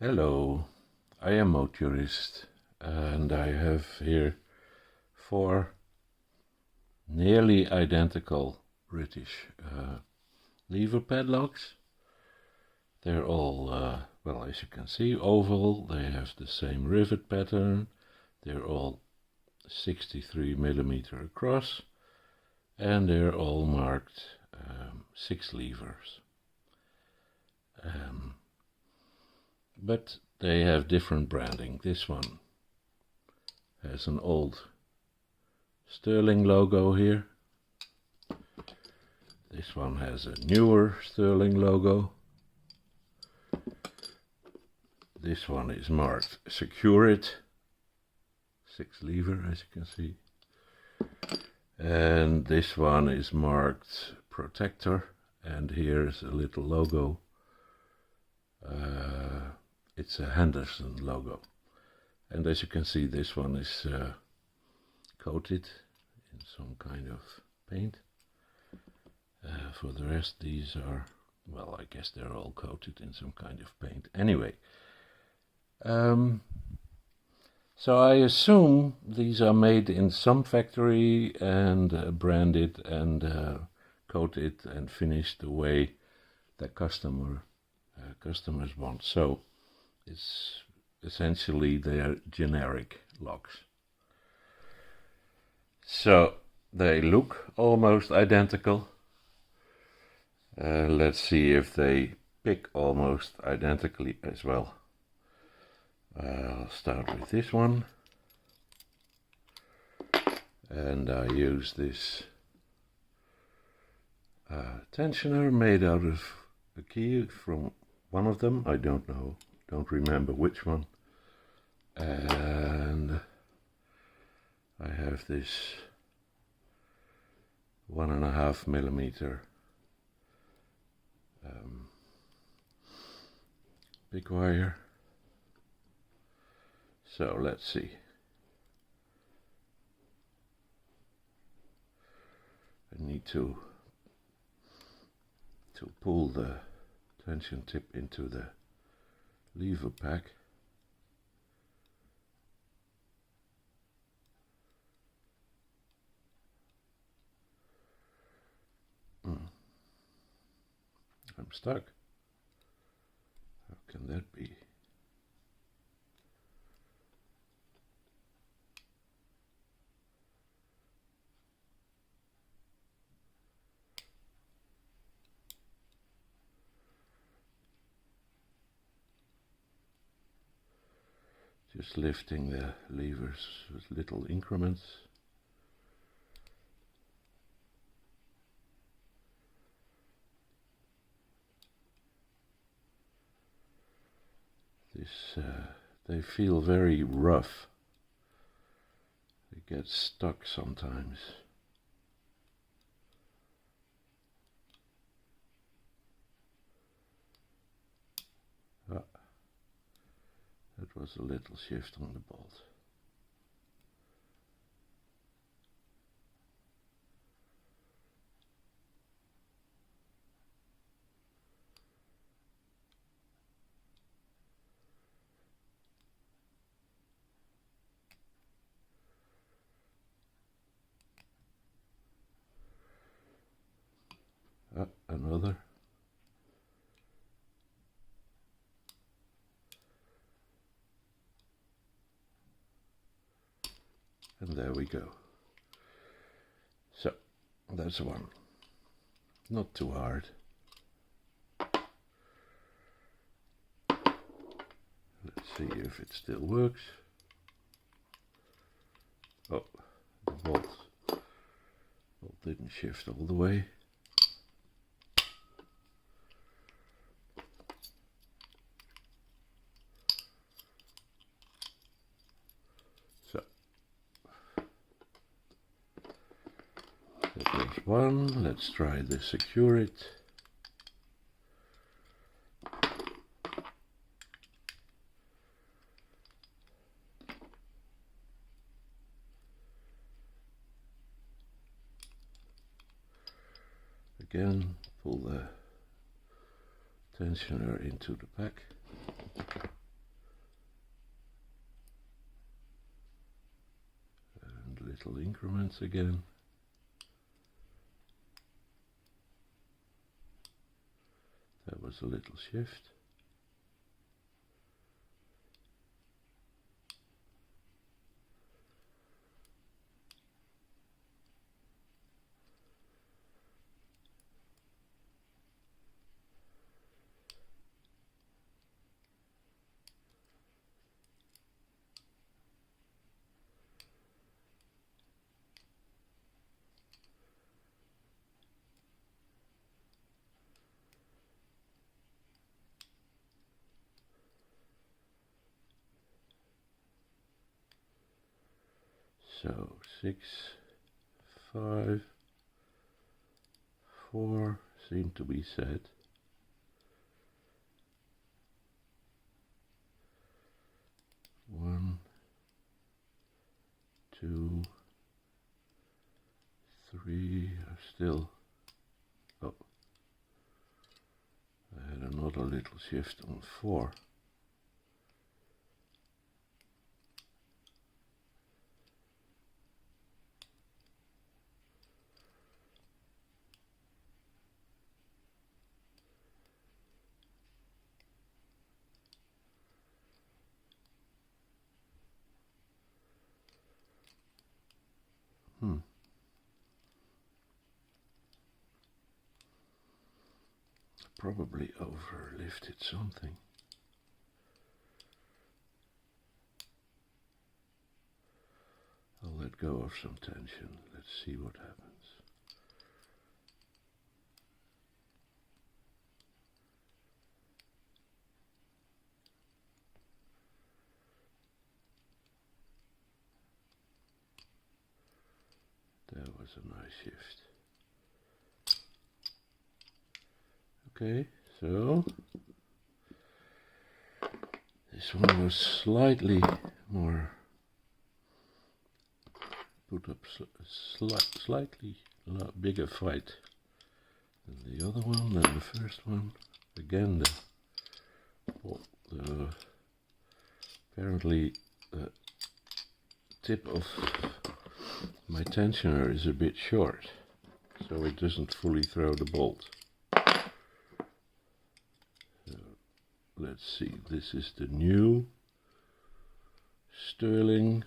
Hello, I am motorist and I have here 4 nearly identical British lever padlocks. They're all, well, as you can see, oval. They have the same rivet pattern. They're all 63mm across and they're all marked 6 levers. But they have different branding. This one has an old Sterling logo here. This one has a newer Sterling logo. This one is marked Securit, 6 lever as you can see. And this one is marked Protector, and here's a little logo. It's a Henderson logo. And as you can see, this one is coated in some kind of paint. For the rest, these are, well, I guess they're all coated in some kind of paint. Anyway, so I assume these are made in some factory and branded and coated and finished the way that customers want. So it's essentially they're generic locks. So they look almost identical. Let's see if they pick almost identically as well. I'll start with this one, and I use this tensioner made out of a key from one of them. I don't remember which one. And I have this 1.5mm big wire. So let's see. I need to pull the tension tip into the lever pack. I'm stuck. How can that be? Just lifting the levers with little increments. They feel very rough. They get stuck sometimes. That was a little shift on the bolt. Another. And there we go. So, that's one. Not too hard. Let's see if it still works. Oh, the bolt didn't shift all the way. That was one. Let's try the Securit. Again, pull the tensioner into the pack. little increments again. That was a little shift. So 6, 5, 4 seem to be set. One, 2, 3 are still. Oh, I had another little shift on 4. Probably overlifted something. I'll let go of some tension. Let's see what happens. That was a nice shift. Okay, so this one was slightly more, put up slightly bigger fight than the other one, than the first one. Again, apparently the tip of my tensioner is a bit short, so it doesn't fully throw the bolt. Let's see, this is the new Sterling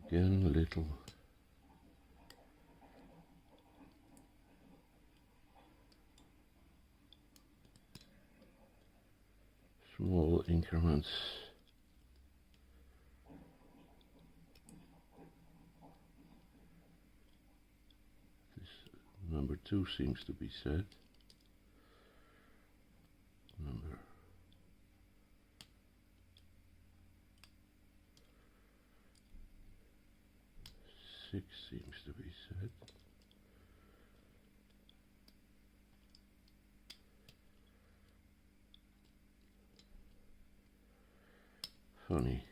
again, a little small increments. Number 2 seems to be set. Number 6 seems to be set. Funny.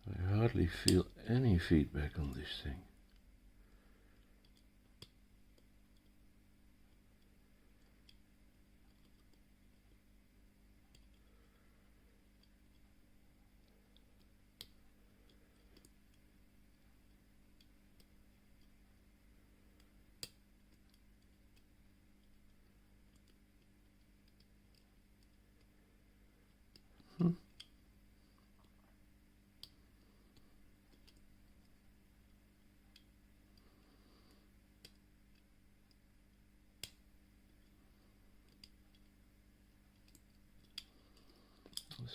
I hardly feel any feedback on this thing. Let's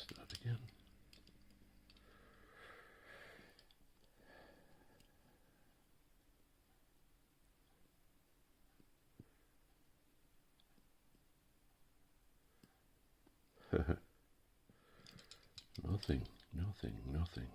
start again. Nothing, nothing, nothing.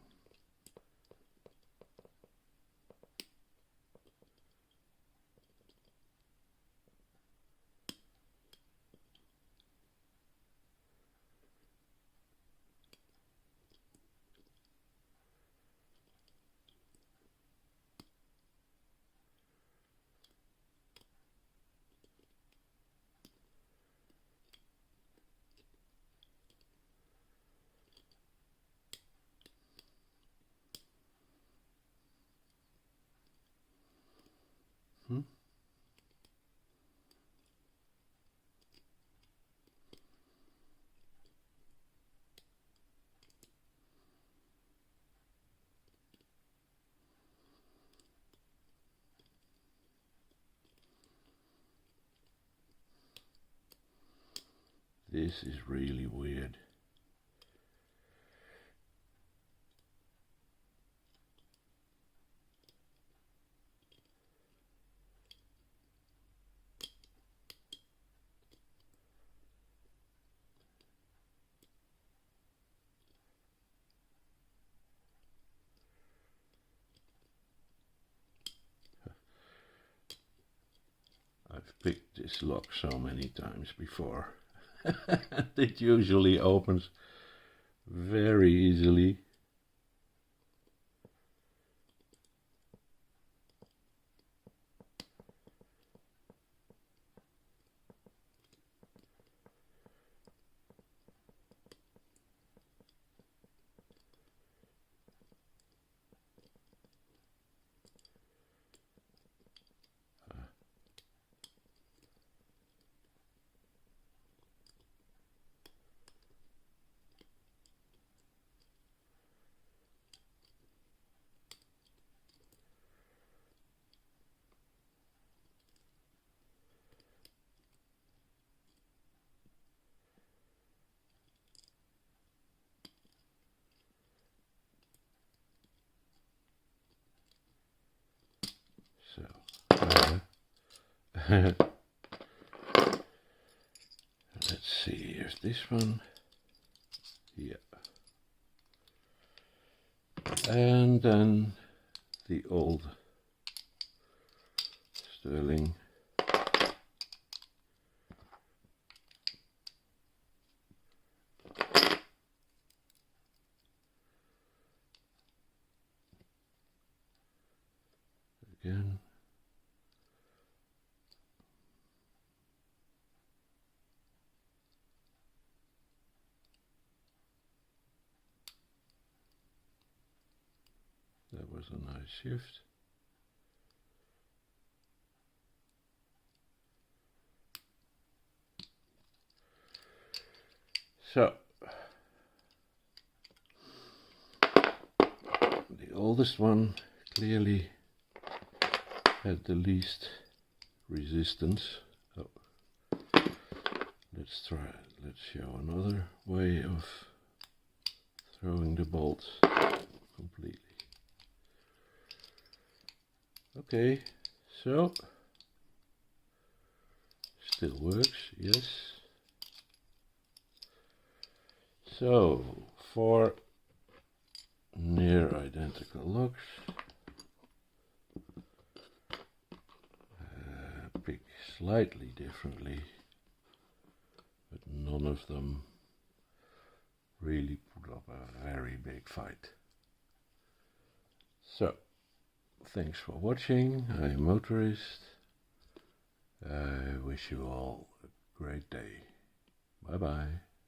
This is really weird. I've picked this lock so many times before. It usually opens very easily. So, let's see, here's this one. Yeah. And then the old sterling. Again. That was a nice shift. So, the oldest one clearly had the least resistance. Oh. Let's try it. Let's show another way of throwing the bolts completely. Okay, so still works, yes. So, 4 near identical locks. Pick slightly differently, but none of them really put up a very big fight. So, thanks for watching. I'm Motorist. I wish you all a great day. Bye bye.